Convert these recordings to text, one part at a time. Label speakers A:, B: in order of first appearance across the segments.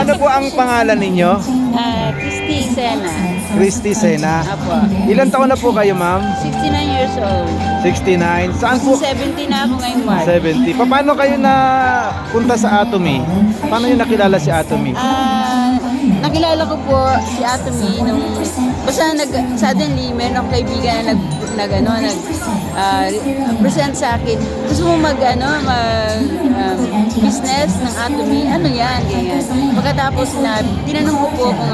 A: Ano po ang pangalan ninyo?
B: Christy Sena.
A: Christy Sena.
B: Apo.
A: Ilan taon na po kayo, ma'am?
B: 69 years old.
A: 69. Saan po?
B: 70 na ako ngayong March.
A: 70. Paano kayo na punta sa Atomy? Paano nyo nakilala si Atomy?
B: Nakilala ko po si Atomy nung basta suddenly meron akong kaibigan na present sa akin. Gusto mo mag business ng Atomy? Ano yan? Ganyan. Pagkatapos na tinanong ko po kung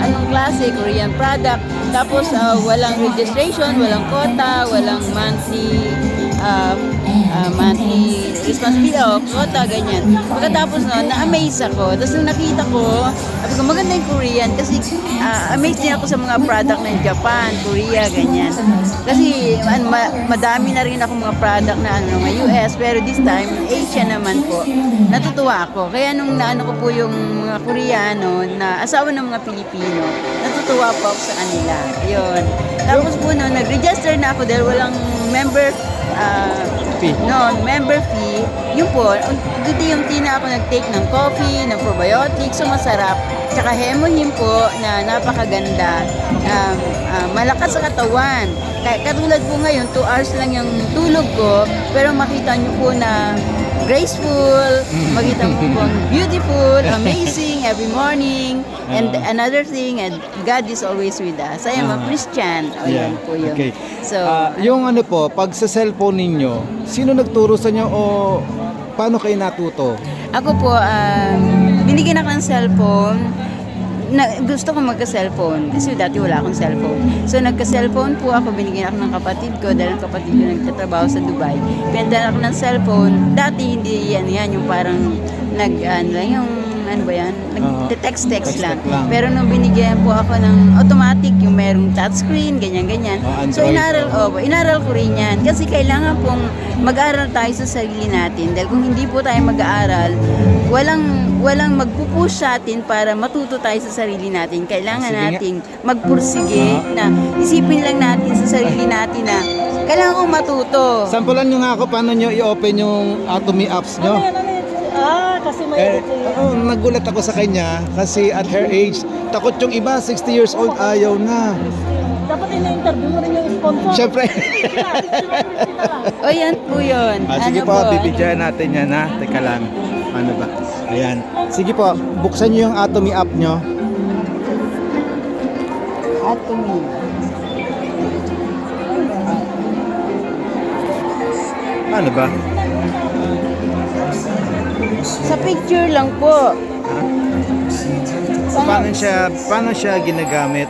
B: anong klase Korean product. Tapos walang registration, walang quota, walang monthly responsibility o quota, ganyan. Pagkatapos noon, na-amaze ako. Tapos nung nakita ko, sabi ko, maganda yung Korean kasi amazed din ako sa mga product ng Japan, Korea, ganyan. Kasi madami na rin ako mga product na mga US, pero this time, Asia naman po. Natutuwa ako. Kaya nung naano ko po yung mga Koreano na asawa ng mga Pilipino, natutuwa po ako sa kanila. Ayun. Tapos po noon, nag-register na ako dahil walang member member fee. Yun po, unti-unti na ako nag-take ng coffee, ng probiotics, so masarap. Tsaka Hemohim po na napakaganda. Malakas sa katawan. Katulad po ngayon, 2 hours lang yung tulog ko, pero makita nyo po na graceful, makita mo po beautiful, amazing every morning. And another thing, and God is always with us. I am a Christian. Ayun po yun.
A: Okay.
B: So,
A: yung ano po, pag sa cellphone ninyo, sino nagturo sa inyo o paano kayo natuto?
B: ako po, binigyan ako ng cellphone. Gusto ko magka-cellphone kasi dati wala akong cellphone. So nagka-cellphone po ako, binigyan ako ng kapatid ko dahil ang kapatid ko nagtatrabaho sa Dubai. Pinadala ako ng cellphone. Dati hindi yan yung parang nag-text lang. Pero nung binigyan po ako ng automatic, yung merong touchscreen, ganyan-ganyan. So inaral ko rin yan. Kasi kailangan pong mag-aaral tayo sa sarili natin. Dahil kung hindi po tayo mag-aaral, walang magpupush sa atin para matuto tayo sa sarili natin. Kailangan nating magpursige na isipin lang natin sa sarili natin na kailangan kong matuto.
A: Sampulan nyo nga ako paano nyo i-open yung Atomy apps nyo.
B: Kasi may
A: nagulat ako sa kanya kasi at her age, takot yung iba, 60 years old, ayaw na.
C: Dapat ina-interview mo rin yung sponsor.
A: Siyempre.
B: O yan po yun.
A: Sige po, bibigyan natin yan ha. Teka lang. Ano ba? Ayan. Sige po, buksan nyo yung Atomy app nyo.
B: Atomy.
A: Ano ba?
B: Sa picture lang po.
A: Paano siya ginagamit?